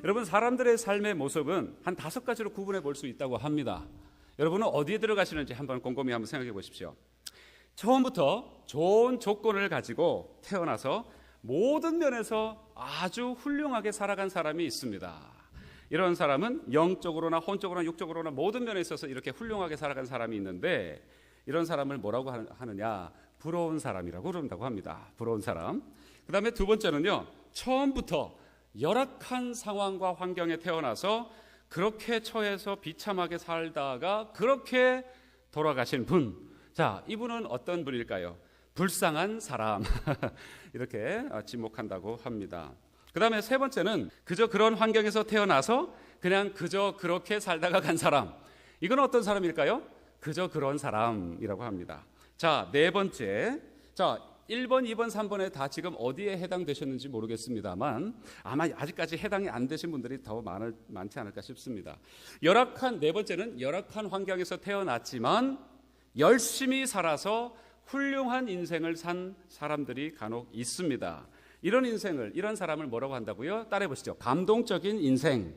여러분, 사람들의 삶의 모습은 한 5가지로 구분해 볼 수 있다고 합니다. 여러분은 어디에 들어가시는지 한번 곰곰이 한번 생각해 보십시오. 처음부터 좋은 조건을 가지고 태어나서 모든 면에서 아주 훌륭하게 살아간 사람이 있습니다. 이런 사람은 영적으로나 혼적으로나 육적으로나 모든 면에 있어서 이렇게 훌륭하게 살아간 사람이 있는데, 이런 사람을 뭐라고 하느냐? 부러운 사람이라고 그런다고 합니다. 부러운 사람. 그 다음에 두 번째는요, 처음부터 열악한 상황과 환경에 태어나서 그렇게 처해서 비참하게 살다가 그렇게 돌아가신 분. 자, 이분은 어떤 분일까요? 불쌍한 사람. 이렇게 지목한다고 합니다. 그 다음에 세 번째는 그저 그런 환경에서 태어나서 그냥 그저 그렇게 살다가 간 사람. 이건 어떤 사람일까요? 그저 그런 사람이라고 합니다. 자, 네 번째. 자, 1번, 2번, 3번에 다 지금 어디에 해당되셨는지 모르겠습니다만 아마 아직까지 해당이 안 되신 분들이 더 많지 않을까 싶습니다. 네 번째는 열악한 환경에서 태어났지만 열심히 살아서 훌륭한 인생을 산 사람들이 간혹 있습니다. 이런 사람을 뭐라고 한다고요? 따라해 보시죠. 감동적인 인생.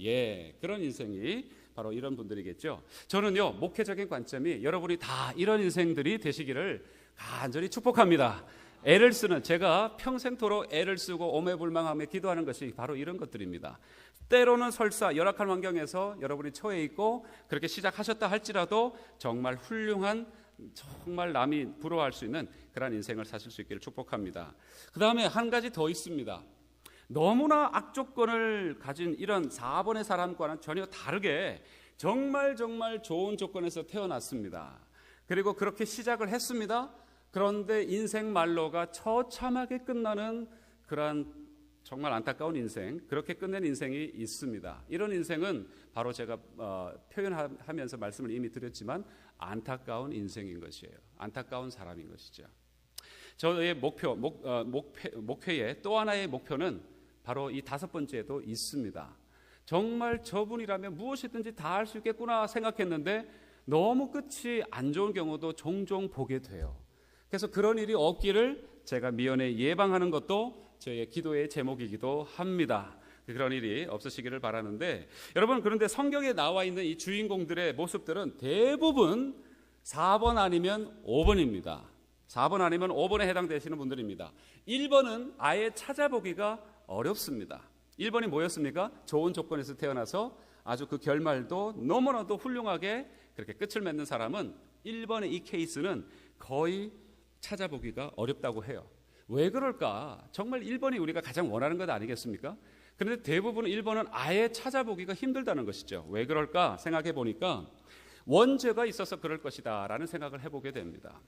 예, 그런 인생이 바로 이런 분들이겠죠. 저는요, 목회적인 관점이 여러분이 다 이런 인생들이 되시기를 간절히 축복합니다. 애를 쓰는, 제가 평생토록 애를 쓰고 오매불망하며 기도하는 것이 바로 이런 것들입니다. 때로는 설사 열악한 환경에서 여러분이 처해 있고 그렇게 시작하셨다 할지라도 정말 훌륭한, 정말 남이 부러워할 수 있는 그런 인생을 사실 수 있기를 축복합니다. 그 다음에 한 가지 더 있습니다. 너무나 악조건을 가진 이런 4번의 사람과는 전혀 다르게 정말 좋은 조건에서 태어났습니다. 그리고 그렇게 시작을 했습니다. 그런데 인생 말로가 처참하게 끝나는 그러한 정말 안타까운 인생, 그렇게 끝낸 인생이 있습니다. 이런 인생은 바로 제가 표현하면서 말씀을 이미 드렸지만 안타까운 인생인 것이에요. 안타까운 사람인 것이죠. 저의 목회의 또 하나의 목표는 바로 이 5번째도 있습니다. 정말 저분이라면 무엇이든지 다 할 수 있겠구나 생각했는데 너무 끝이 안 좋은 경우도 종종 보게 돼요. 그래서 그런 일이 없기를 제가 미연에 예방하는 것도 저의 기도의 제목이기도 합니다. 그런 일이 없으시기를 바라는데, 여러분, 그런데 성경에 나와 있는 이 주인공들의 모습들은 대부분 4번 아니면 5번입니다. 4번 아니면 5번에 해당되시는 분들입니다. 1번은 아예 찾아보기가 어렵습니다. 1번이 뭐였습니까? 좋은 조건에서 태어나서 아주 그 결말도 너무나도 훌륭하게 그렇게 끝을 맺는 사람은 1번의 이 케이스는 거의 찾아보기가 어렵다고 해요. 왜 그럴까? 정말 1번이 우리가 가장 원하는 것 아니겠습니까? 그런데 대부분 1번은 아예 찾아보기가 힘들다는 것이죠. 왜 그럴까 생각해 보니까 원죄가 있어서 그럴 것이다 라는 생각을 해보게 됩니다.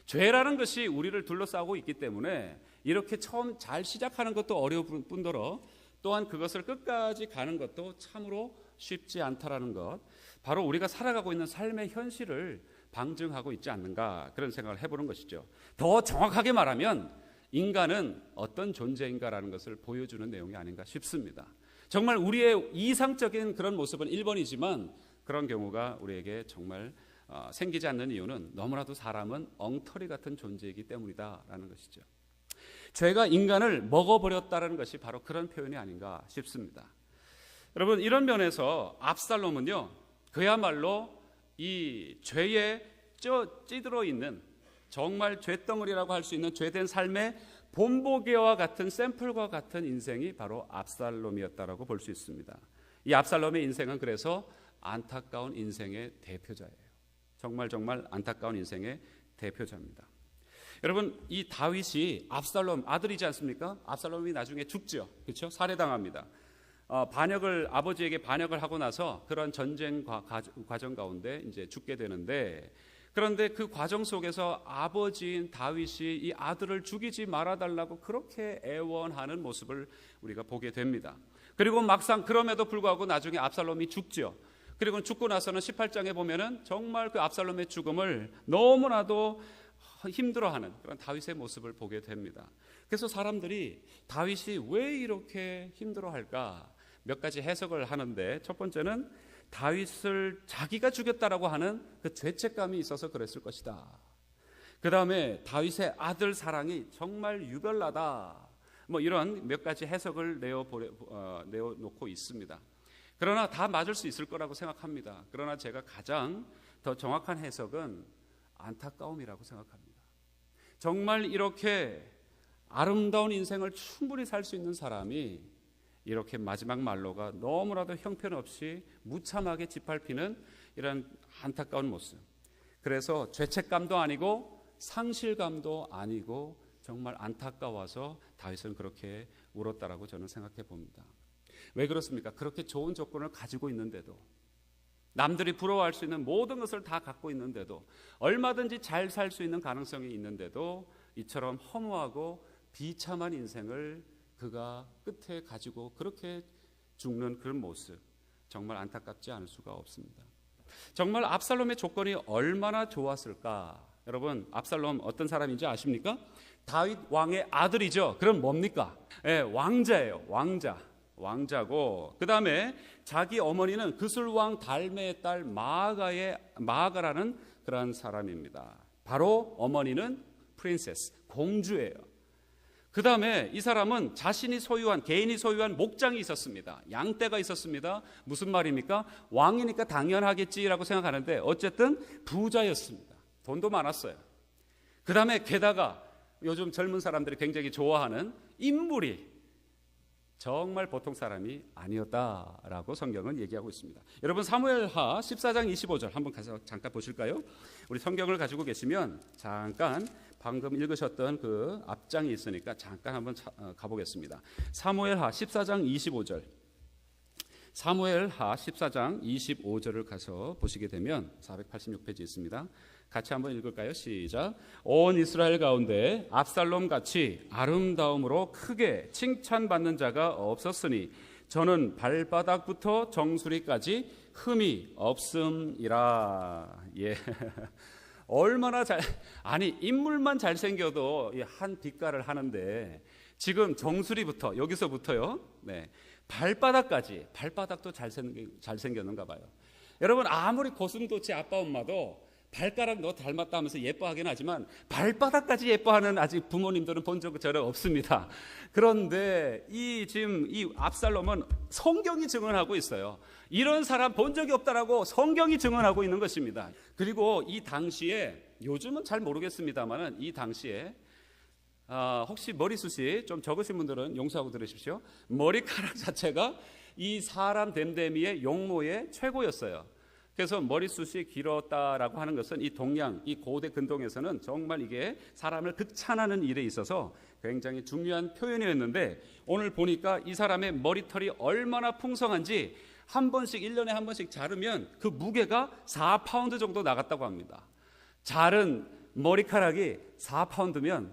죄라는 것이 우리를 둘러싸고 있기 때문에 이렇게 처음 잘 시작하는 것도 어려울 뿐더러 또한 그것을 끝까지 가는 것도 참으로 쉽지 않다라는 것, 바로 우리가 살아가고 있는 삶의 현실을 방증하고 있지 않는가, 그런 생각을 해보는 것이죠. 더 정확하게 말하면 인간은 어떤 존재인가라는 것을 보여주는 내용이 아닌가 싶습니다. 정말 우리의 이상적인 그런 모습은 1번이지만 그런 경우가 우리에게 정말 생기지 않는 이유는 너무나도 사람은 엉터리 같은 존재이기 때문이다라는 것이죠. 죄가 인간을 먹어버렸다는 것이 바로 그런 표현이 아닌가 싶습니다. 여러분, 이런 면에서 압살롬은요, 그야말로 이 죄에 찌들어 있는 정말 죄덩어리라고 할 수 있는 죄된 삶의 본보기와 같은 샘플과 같은 인생이 바로 압살롬이었다라고 볼 수 있습니다. 이 압살롬의 인생은 그래서 안타까운 인생의 대표자예요. 정말 안타까운 인생의 대표자입니다. 여러분, 이 다윗이 압살롬 아들이지 않습니까? 압살롬이 나중에 죽죠. 그렇죠? 살해당합니다. 아버지에게 반역을 하고 나서 그런 전쟁 과정 가운데 이제 죽게 되는데, 그런데 그 과정 속에서 아버지인 다윗이 이 아들을 죽이지 말아달라고 그렇게 애원하는 모습을 우리가 보게 됩니다. 그리고 막상 그럼에도 불구하고 나중에 압살롬이 죽죠. 그리고 죽고 나서는 18장에 보면은 정말 그 압살롬의 죽음을 너무나도 힘들어하는 그런 다윗의 모습을 보게 됩니다. 그래서 사람들이 다윗이 왜 이렇게 힘들어할까 몇 가지 해석을 하는데, 첫 번째는 다윗을 자기가 죽였다라고 하는 그 죄책감이 있어서 그랬을 것이다. 그 다음에 다윗의 아들 사랑이 정말 유별나다. 뭐 이런 몇 가지 해석을 내어놓고 있습니다. 그러나 다 맞을 수 있을 거라고 생각합니다. 그러나 제가 가장 더 정확한 해석은 안타까움이라고 생각합니다. 정말 이렇게 아름다운 인생을 충분히 살 수 있는 사람이 이렇게 마지막 말로가 너무나도 형편없이 무참하게 짓밟히는 이런 안타까운 모습. 그래서 죄책감도 아니고 상실감도 아니고 정말 안타까워서 다윗은 그렇게 울었다라고 저는 생각해 봅니다. 왜 그렇습니까? 그렇게 좋은 조건을 가지고 있는데도, 남들이 부러워할 수 있는 모든 것을 다 갖고 있는데도, 얼마든지 잘 살 수 있는 가능성이 있는데도 이처럼 허무하고 비참한 인생을 그가 끝에 가지고 그렇게 죽는 그런 모습, 정말 안타깝지 않을 수가 없습니다. 정말 압살롬의 조건이 얼마나 좋았을까? 여러분, 압살롬 어떤 사람인지 아십니까? 다윗 왕의 아들이죠. 그럼 뭡니까? 왕자예요. 왕자고, 그 다음에 자기 어머니는 그술왕 달메의 딸 마아가라는 그런 사람입니다. 바로 어머니는 프린세스, 공주예요. 그 다음에 이 사람은 개인이 소유한 목장이 있었습니다. 양떼가 있었습니다. 무슨 말입니까? 왕이니까 당연하겠지라고 생각하는데 어쨌든 부자였습니다. 돈도 많았어요. 그 다음에 게다가 요즘 젊은 사람들이 굉장히 좋아하는 인물이 정말 보통 사람이 아니었다라고 성경은 얘기하고 있습니다. 여러분, 사무엘하 14장 25절 한번 가서 잠깐 보실까요? 우리 성경을 가지고 계시면 잠깐 방금 읽으셨던 그 앞장이 있으니까 잠깐 한번 가보겠습니다. 사무엘하 14장 25절. 사무엘하 14장 25절을 가서 보시게 되면 486페이지 있습니다. 같이 한번 읽을까요? 시작. 온 이스라엘 가운데 압살롬 같이 아름다움으로 크게 칭찬받는 자가 없었으니 저는 발바닥부터 정수리까지 흠이 없음이라. 예. 얼마나 인물만 잘생겨도 한 빛깔을 하는데 지금 정수리부터, 여기서부터요, 네, 발바닥도 잘생겼는가 봐요. 여러분, 아무리 고슴도치 아빠 엄마도 발가락 너 닮았다 하면서 예뻐하긴 하지만 발바닥까지 예뻐하는 아직 부모님들은 본 적 저는 없습니다. 그런데 지금 이 압살롬은 성경이 증언하고 있어요. 이런 사람 본 적이 없다라고 성경이 증언하고 있는 것입니다. 그리고 이 당시에, 요즘은 잘 모르겠습니다만은 이 당시에 혹시 머리숱이 좀 적으신 분들은 용서하고 들으십시오. 머리카락 자체가 이 사람 댐댐이의 용모의 최고였어요. 그래서 머리숱이 길었다라고 하는 것은 이 동양, 이 고대 근동에서는 정말 이게 사람을 극찬하는 일에 있어서 굉장히 중요한 표현이었는데, 오늘 보니까 이 사람의 머리털이 얼마나 풍성한지 1년에 한 번씩 자르면 그 무게가 4파운드 정도 나갔다고 합니다. 자른 머리카락이 4파운드면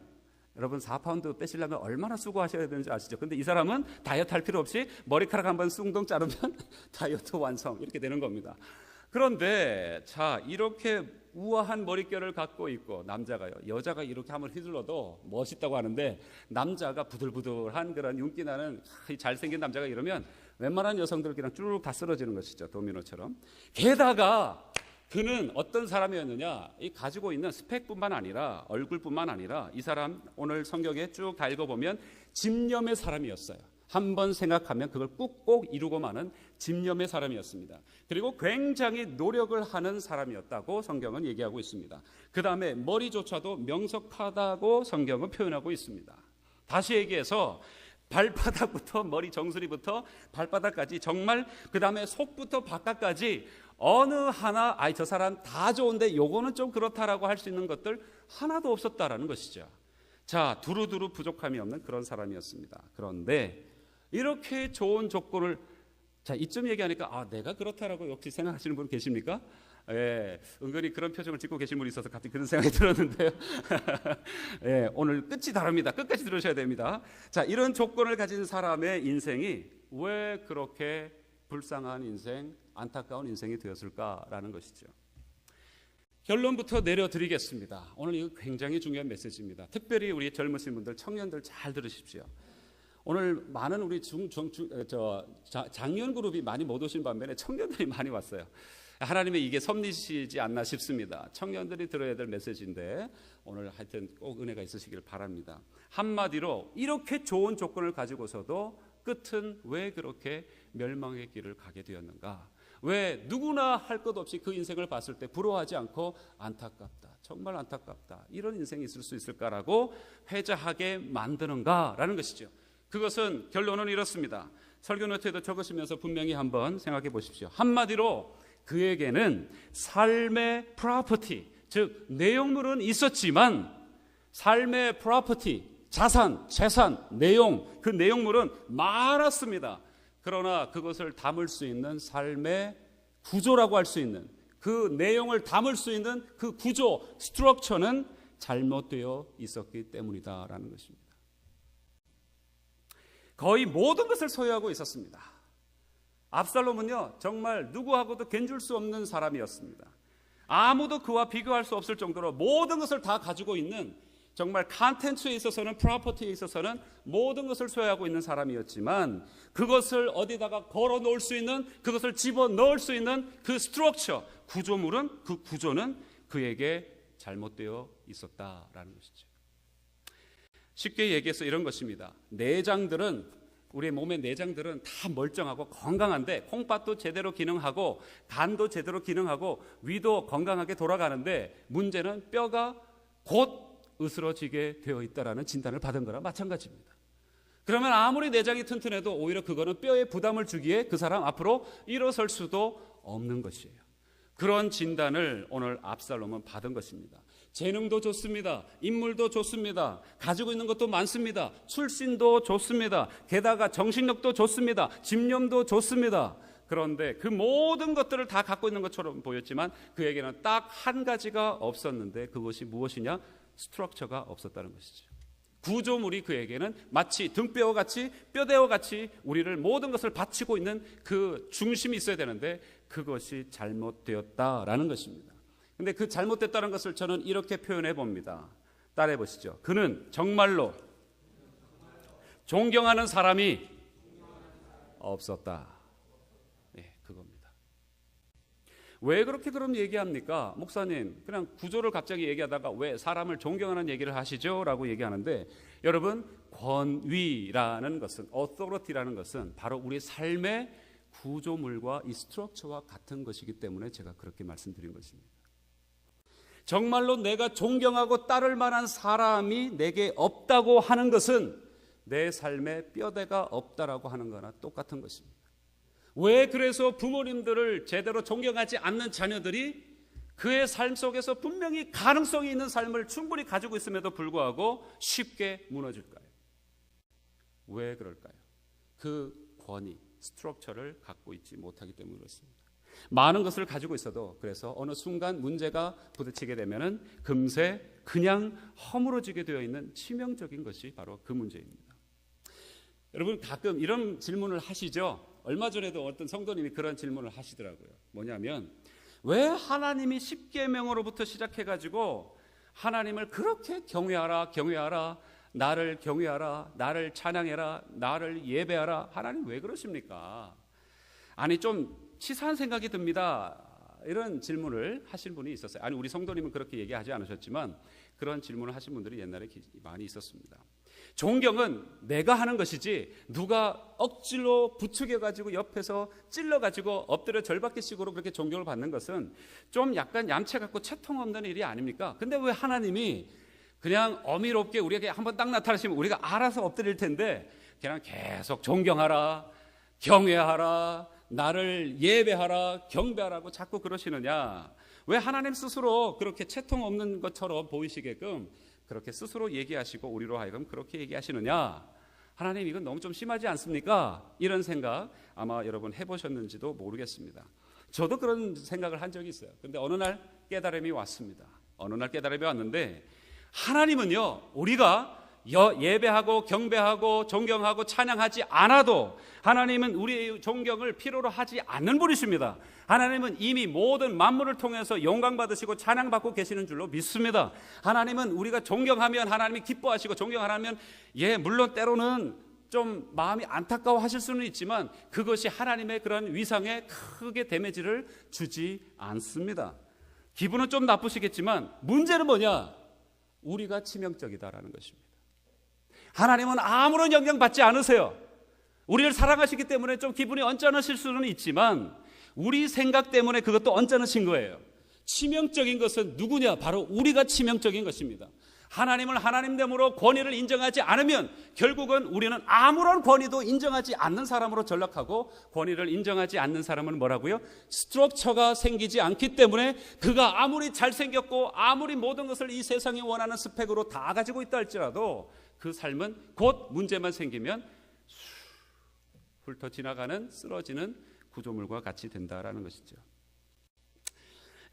여러분, 4파운드 빼시려면 얼마나 수고하셔야 되는지 아시죠? 근데 이 사람은 다이어트 할 필요 없이 머리카락 한번 숭덩 자르면 다이어트 완성, 이렇게 되는 겁니다. 그런데 이렇게 우아한 머릿결을 갖고 있고, 남자가요, 여자가 이렇게 한번 휘둘러도 멋있다고 하는데 남자가 부들부들한 그런 윤기 나는 잘생긴 남자가 이러면 웬만한 여성들 그냥 쭈르륵 다 쓰러지는 것이죠, 도미노처럼. 게다가 그는 어떤 사람이었느냐, 이 가지고 있는 스펙뿐만 아니라, 얼굴뿐만 아니라, 이 사람 오늘 성경에 쭉 다 읽어보면 집념의 사람이었어요. 한번 생각하면 그걸 꾹꾹 이루고 마는 집념의 사람이었습니다. 그리고 굉장히 노력을 하는 사람이었다고 성경은 얘기하고 있습니다. 그 다음에 머리조차도 명석하다고 성경은 표현하고 있습니다. 다시 얘기해서 발바닥부터, 머리 정수리부터 발바닥까지, 정말 그 다음에 속부터 바깥까지 어느 하나 저 사람 다 좋은데 요거는 좀 그렇다라고 할 수 있는 것들 하나도 없었다라는 것이죠. 두루두루 부족함이 없는 그런 사람이었습니다. 그런데 이렇게 좋은 조건을, 이쯤 얘기하니까 내가 그렇다라고 역시 생각하시는 분 계십니까? 예, 은근히 그런 표정을 짓고 계신 분이 있어서 갑자기 그런 생각이 들었는데요. 예, 오늘 끝이 다릅니다. 끝까지 들으셔야 됩니다. 이런 조건을 가진 사람의 인생이 왜 그렇게 불쌍한 인생, 안타까운 인생이 되었을까라는 것이죠. 결론부터 내려드리겠습니다. 오늘 이거 굉장히 중요한 메시지입니다. 특별히 우리 젊으신 분들, 청년들 잘 들으십시오. 오늘 많은 우리 장년 그룹이 많이 못 오신 반면에 청년들이 많이 왔어요. 하나님의 이게 섭리시지 않나 싶습니다. 청년들이 들어야 될 메시지인데 오늘 하여튼 꼭 은혜가 있으시길 바랍니다. 한마디로 이렇게 좋은 조건을 가지고서도 끝은 왜 그렇게 멸망의 길을 가게 되었는가? 왜 누구나 할 것 없이 그 인생을 봤을 때 부러워하지 않고 안타깝다, 정말 안타깝다, 이런 인생이 있을 수 있을까라고 회자하게 만드는가라는 것이죠. 그것은 결론은 이렇습니다. 설교 노트에도 적으시면서 분명히 한번 생각해 보십시오. 한마디로 그에게는 삶의 프로퍼티, 즉 내용물은 있었지만 삶의 프로퍼티, 자산, 재산, 내용, 그 내용물은 많았습니다. 그러나 그것을 담을 수 있는 삶의 구조라고 할 수 있는 그 내용을 담을 수 있는 그 구조, 스트럭처는 잘못되어 있었기 때문이다라는 것입니다. 거의 모든 것을 소유하고 있었습니다. 압살롬은요, 정말 누구하고도 견줄 수 없는 사람이었습니다. 아무도 그와 비교할 수 없을 정도로 모든 것을 다 가지고 있는, 정말 컨텐츠에 있어서는, 프로퍼티에 있어서는 모든 것을 소유하고 있는 사람이었지만 그것을 어디다가 걸어 놓을 수 있는, 그것을 집어 넣을 수 있는 그 스트럭처, 구조물은, 그 구조는 그에게 잘못되어 있었다라는 것이죠. 쉽게 얘기해서 이런 것입니다. 내장들은, 우리의 몸의 내장들은 다 멀쩡하고 건강한데, 콩팥도 제대로 기능하고 간도 제대로 기능하고 위도 건강하게 돌아가는데, 문제는 뼈가 곧 으스러지게 되어 있다라는 진단을 받은 거랑 마찬가지입니다. 그러면 아무리 내장이 튼튼해도 오히려 그거는 뼈에 부담을 주기에 그 사람 앞으로 일어설 수도 없는 것이에요. 그런 진단을 오늘 압살롬은 받은 것입니다. 재능도 좋습니다. 인물도 좋습니다. 가지고 있는 것도 많습니다. 출신도 좋습니다. 게다가 정신력도 좋습니다. 집념도 좋습니다. 그런데 그 모든 것들을 다 갖고 있는 것처럼 보였지만 그에게는 딱 한 가지가 없었는데, 그것이 무엇이냐? 스트럭처가 없었다는 것이죠. 구조물이 그에게는 마치 등뼈와 같이, 뼈대와 같이 우리를 모든 것을 받치고 있는 그 중심이 있어야 되는데 그것이 잘못되었다라는 것입니다. 근데 그 잘못됐다는 것을 저는 이렇게 표현해 봅니다. 따라해 보시죠. 그는 정말로 존경하는 사람이 없었다. 네, 그겁니다. 왜 그렇게 그럼 얘기합니까? 목사님, 그냥 구조를 갑자기 얘기하다가 왜 사람을 존경하는 얘기를 하시죠? 라고 얘기하는데, 여러분, 권위라는 것은, authority라는 것은 바로 우리 삶의 구조물과 이 스트럭처와 같은 것이기 때문에 제가 그렇게 말씀드린 것입니다. 정말로 내가 존경하고 따를 만한 사람이 내게 없다고 하는 것은 내 삶의 뼈대가 없다라고 하는 거나 똑같은 것입니다. 왜 그래서 부모님들을 제대로 존경하지 않는 자녀들이 그의 삶 속에서 분명히 가능성이 있는 삶을 충분히 가지고 있음에도 불구하고 쉽게 무너질까요? 왜 그럴까요? 그 권위, 스트럭처를 갖고 있지 못하기 때문에 그렇습니다. 많은 것을 가지고 있어도 그래서 어느 순간 문제가 부딪히게 되면은 금세 그냥 허물어지게 되어 있는 치명적인 것이 바로 그 문제입니다. 여러분, 가끔 이런 질문을 하시죠? 얼마 전에도 어떤 성도님이 그런 질문을 하시더라고요. 뭐냐면, 왜 하나님이 십계명으로부터 시작해가지고 하나님을 그렇게 경외하라, 경외하라, 나를 경외하라, 나를 찬양해라, 나를 예배하라, 하나님 왜 그러십니까? 아니, 좀 치사한 생각이 듭니다. 이런 질문을 하신 분이 있었어요. 아니, 우리 성도님은 그렇게 얘기하지 않으셨지만 그런 질문을 하신 분들이 옛날에 많이 있었습니다. 존경은 내가 하는 것이지 누가 억지로 부추겨가지고 옆에서 찔러가지고 엎드려 절받기식으로 그렇게 존경을 받는 것은 좀 약간 얌체 같고 채통 없는 일이 아닙니까? 근데 왜 하나님이 그냥 어미롭게 우리에게 한번 딱 나타나시면 우리가 알아서 엎드릴 텐데 그냥 계속 존경하라, 경외하라, 나를 예배하라, 경배하라고 자꾸 그러시느냐? 왜 하나님 스스로 그렇게 채통 없는 것처럼 보이시게끔 그렇게 스스로 얘기하시고 우리로 하여금 그렇게 얘기하시느냐? 하나님, 이건 너무 좀 심하지 않습니까? 이런 생각 아마 여러분 해보셨는지도 모르겠습니다. 저도 그런 생각을 한 적이 있어요. 근데 어느 날 깨달음이 왔습니다. 어느 날 깨달음이 왔는데, 하나님은요, 우리가 예배하고 경배하고 존경하고 찬양하지 않아도 하나님은 우리의 존경을 필요로 하지 않는 분이십니다. 하나님은 이미 모든 만물을 통해서 영광받으시고 찬양받고 계시는 줄로 믿습니다. 하나님은 우리가 존경하면 하나님이 기뻐하시고 존경하면 물론 때로는 좀 마음이 안타까워 하실 수는 있지만 그것이 하나님의 그런 위상에 크게 데미지를 주지 않습니다. 기분은 좀 나쁘시겠지만 문제는 뭐냐? 우리가 치명적이다라는 것입니다. 하나님은 아무런 영향받지 않으세요. 우리를 사랑하시기 때문에 좀 기분이 언짢으실 수는 있지만 우리 생각 때문에 그것도 언짢으신 거예요. 치명적인 것은 누구냐? 바로 우리가 치명적인 것입니다. 하나님을 하나님됨으로 권위를 인정하지 않으면 결국은 우리는 아무런 권위도 인정하지 않는 사람으로 전락하고, 권위를 인정하지 않는 사람은 뭐라고요? 스트럭처가 생기지 않기 때문에 그가 아무리 잘생겼고 아무리 모든 것을 이 세상이 원하는 스펙으로 다 가지고 있다 할지라도 그 삶은 곧 문제만 생기면 훑어 지나가는 쓰러지는 구조물과 같이 된다라는 것이죠.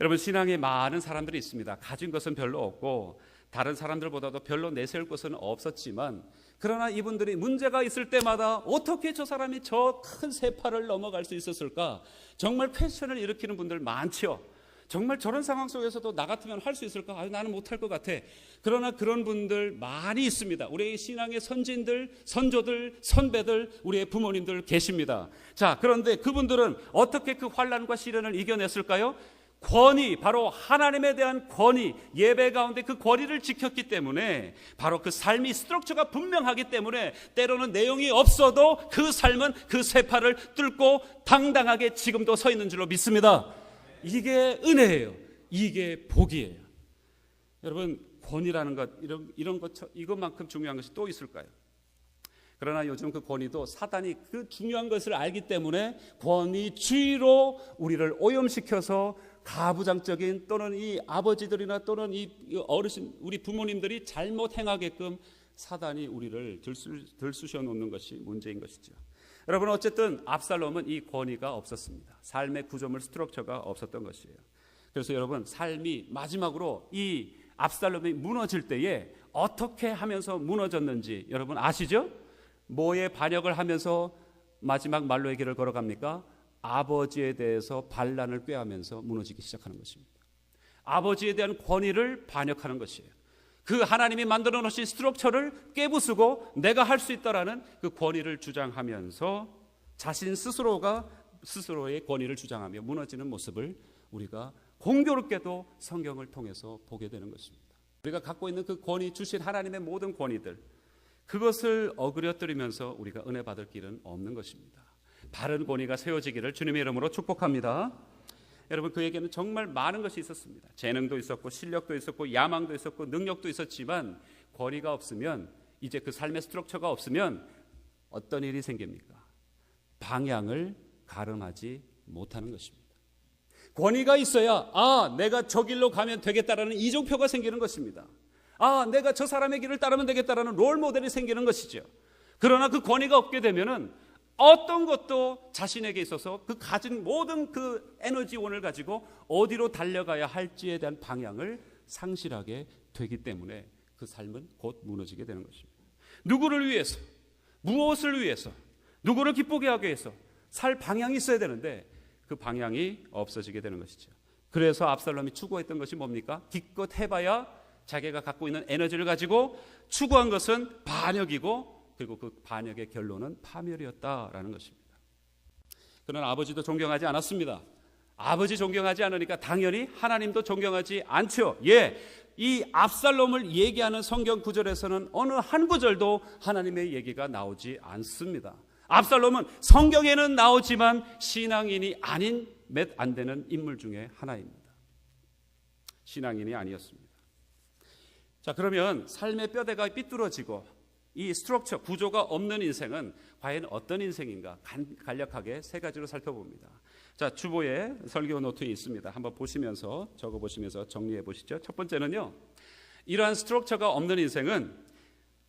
여러분, 신앙에 많은 사람들이 있습니다. 가진 것은 별로 없고 다른 사람들보다도 별로 내세울 것은 없었지만, 그러나 이분들이 문제가 있을 때마다 어떻게 저 사람이 저 큰 세파를 넘어갈 수 있었을까? 정말 퀘스천을 일으키는 분들 많죠. 정말 저런 상황 속에서도 나 같으면 할 수 있을까? 나는 못할 것 같아. 그러나 그런 분들 많이 있습니다. 우리의 신앙의 선진들, 선조들, 선배들, 우리의 부모님들 계십니다. 자, 그런데 그분들은 어떻게 그 환난과 시련을 이겨냈을까요? 권위, 바로 하나님에 대한 권위, 예배 가운데 그 권위를 지켰기 때문에, 바로 그 삶이 스트럭처가 분명하기 때문에 때로는 내용이 없어도 그 삶은 그 세파를 뚫고 당당하게 지금도 서 있는 줄로 믿습니다. 이게 은혜예요. 이게 복이에요. 여러분, 권위라는 것, 이런 것, 이것만큼 중요한 것이 또 있을까요? 그러나 요즘 그 권위도 사단이 그 중요한 것을 알기 때문에 권위주의로 우리를 오염시켜서 가부장적인, 또는 이 아버지들이나 또는 이 어르신, 우리 부모님들이 잘못 행하게끔 사단이 우리를 들쑤셔 놓는 것이 문제인 것이죠. 여러분, 어쨌든 압살롬은 이 권위가 없었습니다. 삶의 구조물 스트럭처가 없었던 것이에요. 그래서 여러분, 삶이 마지막으로 이 압살롬이 무너질 때에 어떻게 하면서 무너졌는지 여러분 아시죠? 뭐에 반역을 하면서 마지막 말로의 길을 걸어갑니까? 아버지에 대해서 반란을 꾀하면서 무너지기 시작하는 것입니다. 아버지에 대한 권위를 반역하는 것이에요. 그 하나님이 만들어 놓으신 스트럭처를 깨부수고 내가 할 수 있다라는 그 권위를 주장하면서 자신 스스로가 스스로의 권위를 주장하며 무너지는 모습을 우리가 공교롭게도 성경을 통해서 보게 되는 것입니다. 우리가 갖고 있는 그 권위, 주신 하나님의 모든 권위들, 그것을 어그려뜨리면서 우리가 은혜 받을 길은 없는 것입니다. 바른 권위가 세워지기를 주님의 이름으로 축복합니다. 여러분, 그에게는 정말 많은 것이 있었습니다. 재능도 있었고 실력도 있었고 야망도 있었고 능력도 있었지만 권위가 없으면, 이제 그 삶의 스트럭처가 없으면 어떤 일이 생깁니까? 방향을 가름하지 못하는 것입니다. 권위가 있어야 내가 저 길로 가면 되겠다라는 이정표가 생기는 것입니다. 내가 저 사람의 길을 따르면 되겠다라는 롤 모델이 생기는 것이죠. 그러나 그 권위가 없게 되면은 어떤 것도 자신에게 있어서 그 가진 모든 그 에너지원을 가지고 어디로 달려가야 할지에 대한 방향을 상실하게 되기 때문에 그 삶은 곧 무너지게 되는 것입니다. 누구를 위해서, 무엇을 위해서, 누구를 기쁘게 하기 위해서 살 방향이 있어야 되는데 그 방향이 없어지게 되는 것이죠. 그래서 압살롬이 추구했던 것이 뭡니까? 기껏 해봐야 자기가 갖고 있는 에너지를 가지고 추구한 것은 반역이고, 그리고 그 반역의 결론은 파멸이었다라는 것입니다. 그러나 아버지도 존경하지 않았습니다. 아버지 존경하지 않으니까 당연히 하나님도 존경하지 않죠. 이 압살롬을 얘기하는 성경 구절에서는 어느 한 구절도 하나님의 얘기가 나오지 않습니다. 압살롬은 성경에는 나오지만 신앙인이 아닌 몇 안 되는 인물 중에 하나입니다. 신앙인이 아니었습니다. 자, 그러면 삶의 뼈대가 삐뚤어지고 이 스트럭처, 구조가 없는 인생은 과연 어떤 인생인가? 간략하게 세 가지로 살펴봅니다. 자, 주보에 설교 노트에 있습니다. 한번 보시면서, 적어보시면서 정리해 보시죠. 첫 번째는요, 이러한 스트럭처가 없는 인생은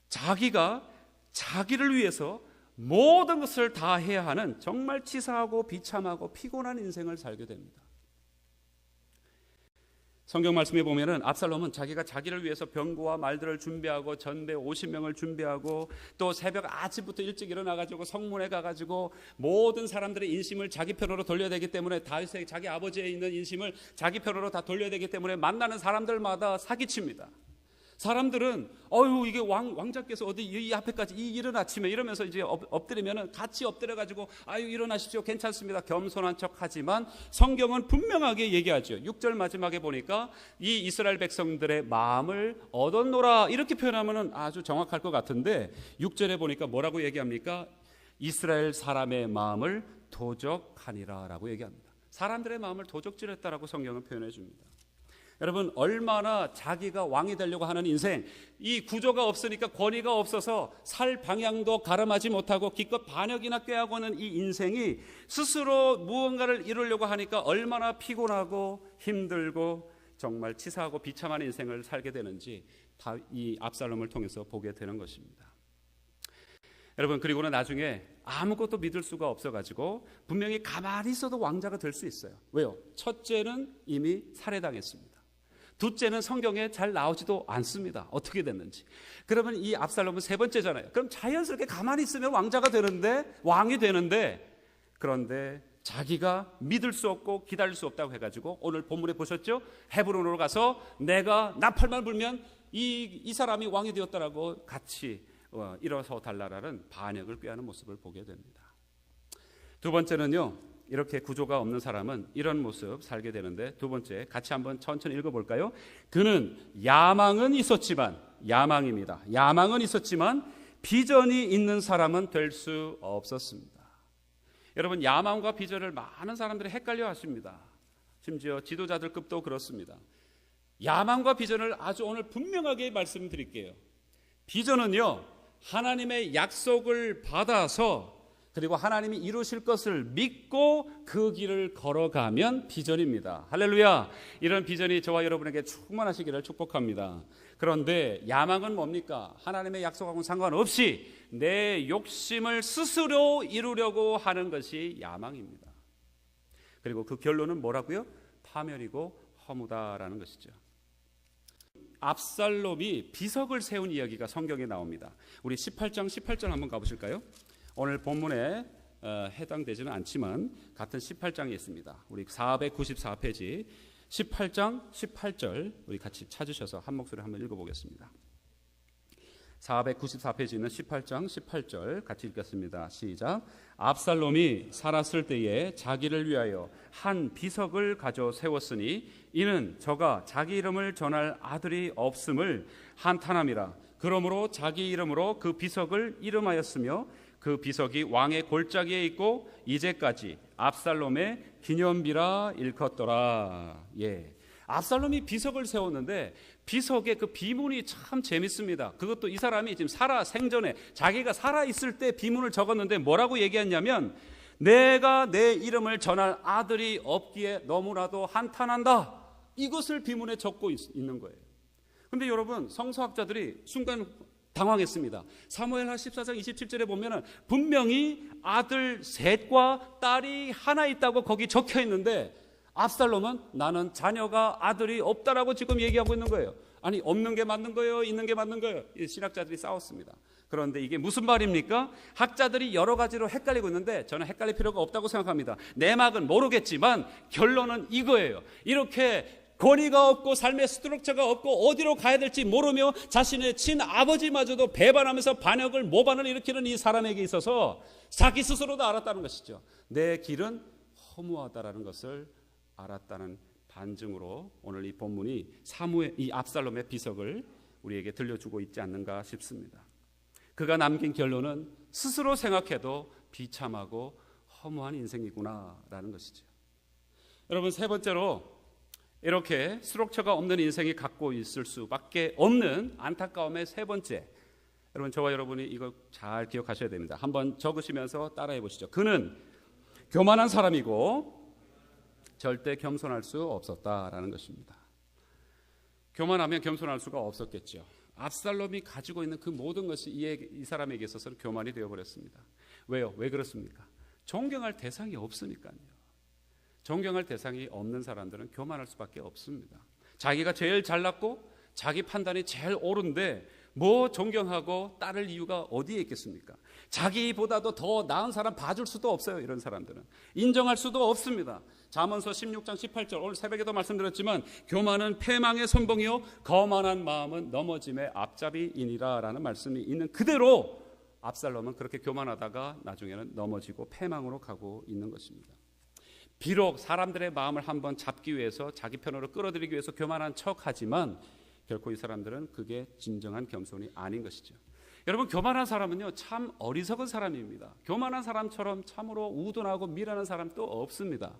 자기가 자기를 위해서 모든 것을 다 해야 하는 정말 치사하고 비참하고 피곤한 인생을 살게 됩니다. 성경 말씀에 보면은 압살롬은 자기가 자기를 위해서 병거와 말들을 준비하고 전대 50명을 준비하고 또 새벽 아침부터 일찍 일어나가지고 성문에 가가지고 모든 사람들의 인심을 자기 편으로 돌려야 되기 때문에, 다윗의 자기 아버지에 있는 인심을 자기 편으로 다 돌려야 되기 때문에 만나는 사람들마다 사기칩니다. 사람들은 이게 왕자께서 어디 이 앞에까지 이 이른 아침에 이러면서 이제 엎드리면은 같이 엎드려 가지고 일어나십시오, 괜찮습니다, 겸손한 척하지만 성경은 분명하게 얘기하죠. 6절 마지막에 보니까 이 이스라엘 백성들의 마음을 얻었노라 이렇게 표현하면은 아주 정확할 것 같은데 6절에 보니까 뭐라고 얘기합니까? 이스라엘 사람의 마음을 도적하니라라고 얘기합니다. 사람들의 마음을 도적질했다라고 성경은 표현해 줍니다. 여러분, 얼마나 자기가 왕이 되려고 하는 인생, 이 구조가 없으니까 권위가 없어서 살 방향도 가름하지 못하고 기껏 반역이나 꾀하고는 이 인생이 스스로 무언가를 이루려고 하니까 얼마나 피곤하고 힘들고 정말 치사하고 비참한 인생을 살게 되는지 다 이 압살롬을 통해서 보게 되는 것입니다. 여러분, 그리고는 나중에 아무것도 믿을 수가 없어가지고 분명히 가만히 있어도 왕자가 될 수 있어요. 왜요? 첫째는 이미 살해당했습니다. 둘째는 성경에 잘 나오지도 않습니다. 어떻게 됐는지. 그러면 이 압살롬은 세 번째잖아요. 그럼 자연스럽게 가만히 있으면 왕자가 되는데, 왕이 되는데, 그런데 자기가 믿을 수 없고 기다릴 수 없다고 해가지고 오늘 본문에 보셨죠? 헤브론으로 가서 내가 나팔만 불면 이 사람이 왕이 되었다라고 같이 일어서 달라라는 반역을 꾀하는 모습을 보게 됩니다. 두 번째는요, 이렇게 구조가 없는 사람은 이런 모습 살게 되는데, 두 번째 같이 한번 천천히 읽어볼까요? 그는 야망은 있었지만, 야망입니다. 야망은 있었지만 비전이 있는 사람은 될 수 없었습니다. 여러분, 야망과 비전을 많은 사람들이 헷갈려 하십니다. 심지어 지도자들급도 그렇습니다. 야망과 비전을 아주 오늘 분명하게 말씀드릴게요. 비전은요, 하나님의 약속을 받아서 그리고 하나님이 이루실 것을 믿고 그 길을 걸어가면 비전입니다. 할렐루야. 이런 비전이 저와 여러분에게 충만하시기를 축복합니다. 그런데 야망은 뭡니까? 하나님의 약속하고는 상관없이 내 욕심을 스스로 이루려고 하는 것이 야망입니다. 그리고 그 결론은 뭐라고요? 파멸이고 허무다라는 것이죠. 압살롬이 비석을 세운 이야기가 성경에 나옵니다. 우리 18장 18절 한번 가보실까요? 오늘 본문에 해당되지는 않지만 같은 18장에 있습니다. 우리 494페이지 18장 18절 우리 같이 찾으셔서 한 목소리 한번 읽어보겠습니다. 494페이지는 18장 18절 같이 읽겠습니다. 시작. 압살롬이 살았을 때에 자기를 위하여 한 비석을 가져 세웠으니 이는 저가 자기 이름을 전할 아들이 없음을 한탄함이라. 그러므로 자기 이름으로 그 비석을 이름하였으며 그 비석이 왕의 골짜기에 있고 이제까지 압살롬의 기념비라 일컫더라. 압살롬이 비석을 세웠는데 비석의 그 비문이 참 재밌습니다. 그것도 이 사람이 지금 생전에 자기가 살아있을 때 비문을 적었는데 뭐라고 얘기했냐면 내가 내 이름을 전할 아들이 없기에 너무나도 한탄한다. 이것을 비문에 적고 있는 거예요. 그런데 여러분, 성서학자들이 순간 당황했습니다. 사무엘하 14장 27절에 보면은 분명히 아들 셋과 딸이 하나 있다고 거기 적혀 있는데 압살롬은 나는 자녀가 아들이 없다라고 지금 얘기하고 있는 거예요. 아니, 없는 게 맞는 거예요? 있는 게 맞는 거예요? 신학자들이 싸웠습니다. 그런데 이게 무슨 말입니까? 학자들이 여러 가지로 헷갈리고 있는데 저는 het갈릴 필요가 없다고 생각합니다. 내막은 모르겠지만 결론은 이거예요. 이렇게 권위가 없고 삶의 스트럭처가 없고 어디로 가야 될지 모르며 자신의 친아버지마저도 배반하면서 반역을 모반을 일으키는 이 사람에게 있어서 자기 스스로도 알았다는 것이죠. 내 길은 허무하다라는 것을 알았다는 반증으로 오늘 이 본문이 이 압살롬의 비석을 우리에게 들려주고 있지 않는가 싶습니다. 그가 남긴 결론은 스스로 생각해도 비참하고 허무한 인생이구나라는 것이죠. 여러분, 세 번째로 이렇게 스트럭처가 없는 인생이 갖고 있을 수밖에 없는 안타까움의 세 번째, 여러분 저와 여러분이 이거 잘 기억하셔야 됩니다. 한번 적으시면서 따라해 보시죠. 그는 교만한 사람이고 절대 겸손할 수 없었다라는 것입니다. 교만하면 겸손할 수가 없었겠죠. 압살롬이 가지고 있는 그 모든 것이 이 사람에게 있어서는 교만이 되어버렸습니다. 왜요? 왜 그렇습니까? 존경할 대상이 없으니까요. 존경할 대상이 없는 사람들은 교만할 수밖에 없습니다. 자기가 제일 잘났고 자기 판단이 제일 옳은데 뭐 존경하고 따를 이유가 어디에 있겠습니까? 자기보다도 더 나은 사람 봐줄 수도 없어요. 이런 사람들은 인정할 수도 없습니다. 잠언서 16장 18절, 오늘 새벽에도 말씀드렸지만 교만은 패망의 선봉이요 거만한 마음은 넘어짐의 앞잡이이니라 라는 말씀이 있는 그대로 압살롬은 그렇게 교만하다가 나중에는 넘어지고 패망으로 가고 있는 것입니다. 비록 사람들의 마음을 한번 잡기 위해서 자기 편으로 끌어들이기 위해서 교만한 척하지만 결코 이 사람들은 그게 진정한 겸손이 아닌 것이죠. 여러분, 교만한 사람은요 참 어리석은 사람입니다. 교만한 사람처럼 참으로 우둔하고 미련한 사람 또 없습니다.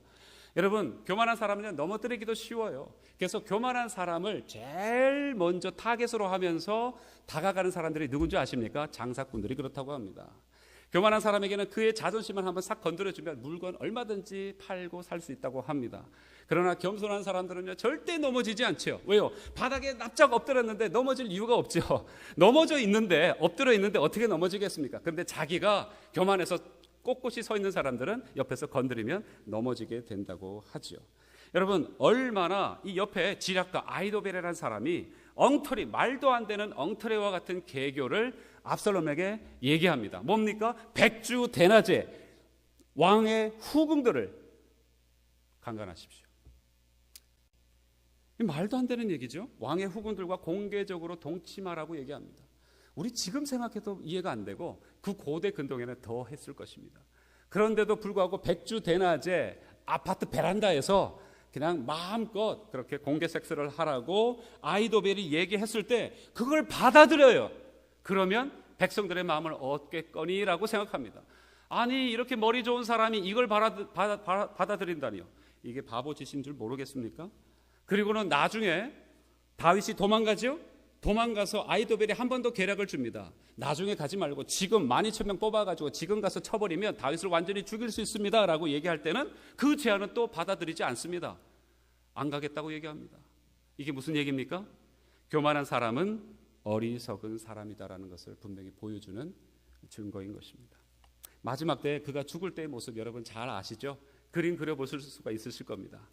여러분, 교만한 사람은요 넘어뜨리기도 쉬워요. 그래서 교만한 사람을 제일 먼저 타겟으로 하면서 다가가는 사람들이 누군지 아십니까? 장사꾼들이 그렇다고 합니다. 교만한 사람에게는 그의 자존심을 한번 싹 건드려주면 물건 얼마든지 팔고 살 수 있다고 합니다. 그러나 겸손한 사람들은요 절대 넘어지지 않죠. 왜요? 바닥에 납작 엎드렸는데 넘어질 이유가 없죠. 넘어져 있는데, 엎드려 있는데 어떻게 넘어지겠습니까? 그런데 자기가 교만해서 꼿꼿이 서 있는 사람들은 옆에서 건드리면 넘어지게 된다고 하죠. 여러분, 얼마나 이 옆에 지략가 아히도벨이라는 사람이 엉터리, 말도 안 되는 엉터리와 같은 계교를 압살롬에게 얘기합니다. 뭡니까? 백주 대낮에 왕의 후궁들을 강간하십시오. 말도 안 되는 얘기죠. 왕의 후궁들과 공개적으로 동침하라고 얘기합니다. 우리 지금 생각해도 이해가 안 되고 그 고대 근동에는 더 했을 것입니다. 그런데도 불구하고 백주 대낮에 아파트 베란다에서 그냥 마음껏 그렇게 공개 섹스를 하라고 아히도벨이 얘기했을 때 그걸 받아들여요. 그러면 백성들의 마음을 얻겠거니라고 생각합니다. 아니, 이렇게 머리 좋은 사람이 이걸 받아들인다니요. 이게 바보짓인 줄 모르겠습니까? 그리고는 나중에 다윗이 도망가죠. 도망가서 아히도벨이 한 번 더 계략을 줍니다. 나중에 가지 말고 지금 12,000명 뽑아가지고 지금 가서 쳐버리면 다윗을 완전히 죽일 수 있습니다 라고 얘기할 때는 그 제안은 또 받아들이지 않습니다. 안 가겠다고 얘기합니다. 이게 무슨 얘기입니까? 교만한 사람은 어리석은 사람이다라는 것을 분명히 보여주는 증거인 것입니다. 마지막 때 그가 죽을 때의 모습 여러분 잘 아시죠? 그림 그려보실 수가 있으실 겁니다.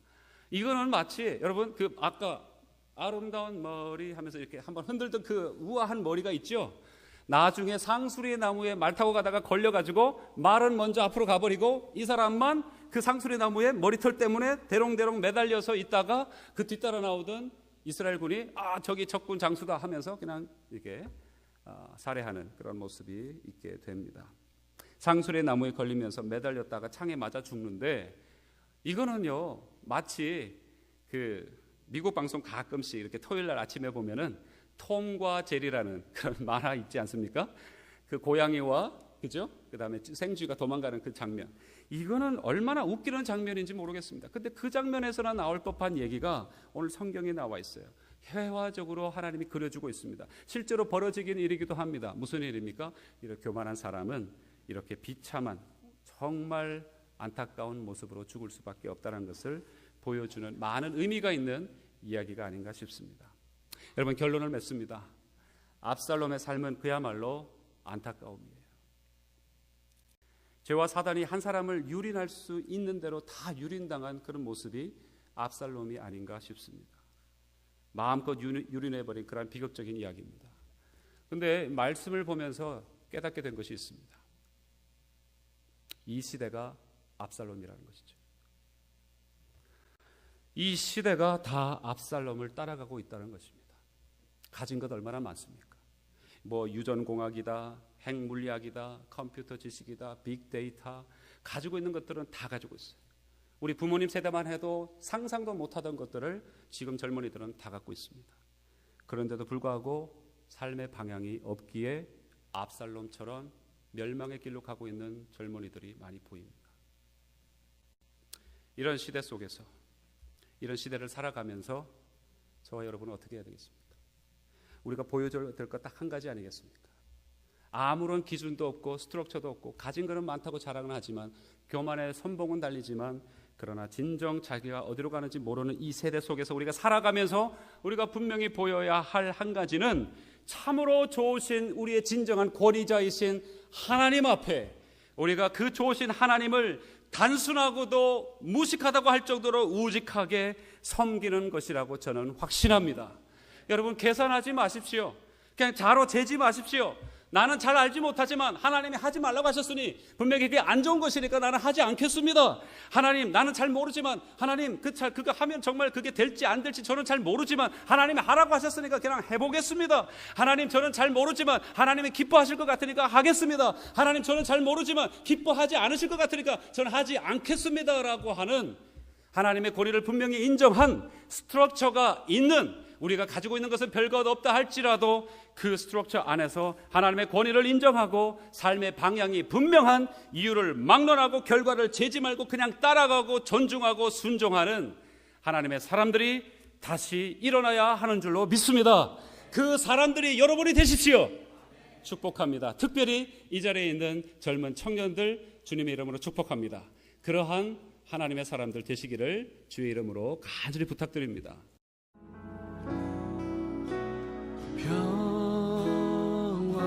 이거는 마치 여러분 그 아까 아름다운 머리 하면서 이렇게 한번 흔들던 그 우아한 머리가 있죠. 나중에 상수리 나무에 말 타고 가다가 걸려가지고 말은 먼저 앞으로 가버리고 이 사람만 그 상수리 나무에 머리털 때문에 대롱대롱 매달려서 있다가 그 뒤따라 나오던 이스라엘 군이 저기 적군 장수다 하면서 그냥 이렇게 살해하는 그런 모습이 있게 됩니다. 상수리 나무에 걸리면서 매달렸다가 창에 맞아 죽는데 이거는요 마치 그 미국 방송 가끔씩 이렇게 토요일 날 아침에 보면은 톰과 제리라는 그런 만화 있지 않습니까? 그 고양이와 그죠? 그다음에 생쥐가 도망가는 그 장면. 이거는 얼마나 웃기는 장면인지 모르겠습니다. 근데 그 장면에서나 나올 법한 얘기가 오늘 성경에 나와 있어요. 회화적으로 하나님이 그려주고 있습니다. 실제로 벌어지긴 일이기도 합니다. 무슨 일입니까? 이렇게 교만한 사람은 이렇게 비참한 정말 안타까운 모습으로 죽을 수밖에 없다는 것을 보여주는 많은 의미가 있는 이야기가 아닌가 싶습니다. 여러분, 결론을 맺습니다. 압살롬의 삶은 그야말로 안타까움이에요. 죄와 사단이 한 사람을 유린할 수 있는 대로 다 유린당한 그런 모습이 압살롬이 아닌가 싶습니다. 마음껏 유린해버린 그런 비극적인 이야기입니다. 그런데 말씀을 보면서 깨닫게 된 것이 있습니다. 이 시대가 압살롬이라는 것이죠. 이 시대가 다 압살롬을 따라가고 있다는 것입니다. 가진 것 얼마나 많습니까? 뭐 유전공학이다, 핵물리학이다, 컴퓨터 지식이다, 빅데이터 가지고 있는 것들은 다 가지고 있어요. 우리 부모님 세대만 해도 상상도 못하던 것들을 지금 젊은이들은 다 갖고 있습니다. 그런데도 불구하고 삶의 방향이 없기에 압살롬처럼 멸망의 길로 가고 있는 젊은이들이 많이 보입니다. 이런 시대 속에서 이런 시대를 살아가면서 저와 여러분은 어떻게 해야 되겠습니까? 우리가 보여줘야 될 것 딱 한 가지 아니겠습니까? 아무런 기준도 없고 스트럭처도 없고 가진 것은 많다고 자랑은 하지만 교만의 선봉은 달리지만 그러나 진정 자기가 어디로 가는지 모르는 이 세대 속에서 우리가 살아가면서 우리가 분명히 보여야 할 한 가지는 참으로 좋으신 우리의 진정한 권위자이신 하나님 앞에 우리가 그 좋으신 하나님을 단순하고도 무식하다고 할 정도로 우직하게 섬기는 것이라고 저는 확신합니다. 여러분, 계산하지 마십시오. 그냥 자로 재지 마십시오. 나는 잘 알지 못하지만 하나님이 하지 말라고 하셨으니 분명히 그게 안 좋은 것이니까 나는 하지 않겠습니다. 하나님, 나는 잘 모르지만 하나님 그거 하면 정말 그게 될지 안 될지 저는 잘 모르지만 하나님이 하라고 하셨으니까 그냥 해보겠습니다. 하나님, 저는 잘 모르지만 하나님이 기뻐하실 것 같으니까 하겠습니다. 하나님, 저는 잘 모르지만 기뻐하지 않으실 것 같으니까 저는 하지 않겠습니다 라고 하는 하나님의 권위를 분명히 인정한 스트럭처가 있는, 우리가 가지고 있는 것은 별것 없다 할지라도 그 스트럭처 안에서 하나님의 권위를 인정하고 삶의 방향이 분명한 이유를 막론하고 결과를 재지 말고 그냥 따라가고 존중하고 순종하는 하나님의 사람들이 다시 일어나야 하는 줄로 믿습니다. 그 사람들이 여러분이 되십시오. 축복합니다. 특별히 이 자리에 있는 젊은 청년들 주님의 이름으로 축복합니다. 그러한 하나님의 사람들 되시기를 주의 이름으로 간절히 부탁드립니다. 평화,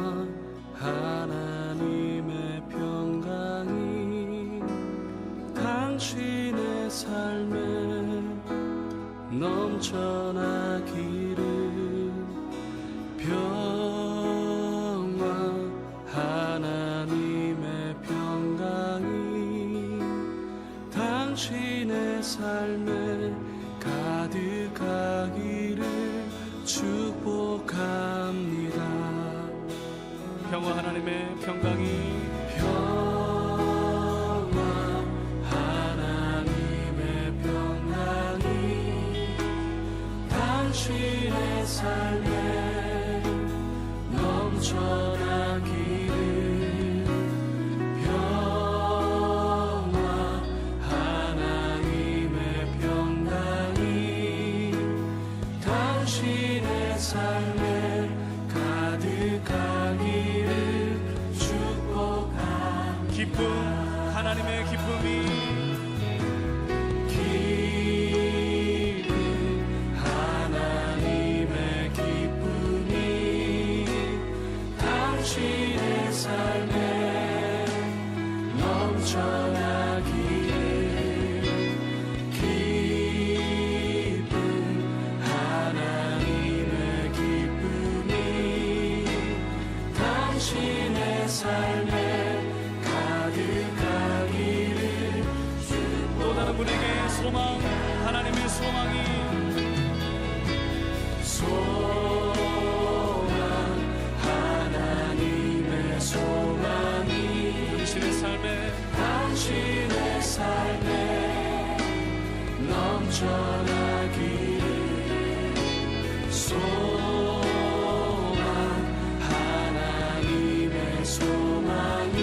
하나님의 평강이 당신의 삶에 넘쳐나기를. 평화, 하나님의 평강이 당신의 삶에 가득하기를 축복합니다. 평화, 하나님의 평강이, 평화, 하나님의 평강이 당신의 삶에 넘쳐나기를. 평화, 하나님의 평강이 당신의 삶에 가득하기를 축복합니다. 기쁨, 하나님의 기쁨이, 기쁨, 하나님의 기쁨이 당신의 삶에 넘쳐나기를. 기쁨, 하나님의 기쁨이 당신의 삶에 가득하기를. 또 다른 분에게 소망, 하나님의 소망이, 소망, 하나님의 소망이 당신의 삶에, 당신의 삶에 넘쳐나기를. 소망, 하나님의 소망이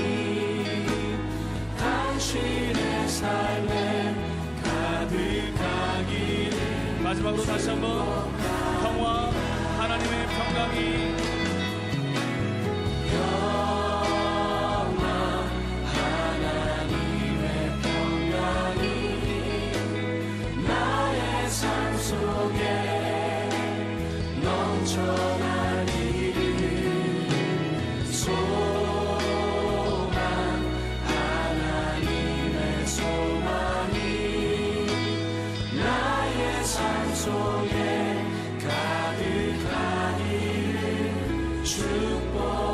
당신의 삶에 가득하기를. 마지막으로 다시 한번 평화, 하나님의 평강이, 평화, 하나님의 평강이 나의 삶 속에 넘쳐나기를. 소망, 하나님의 소망이 나의 삶 속에 가득하기를 축복.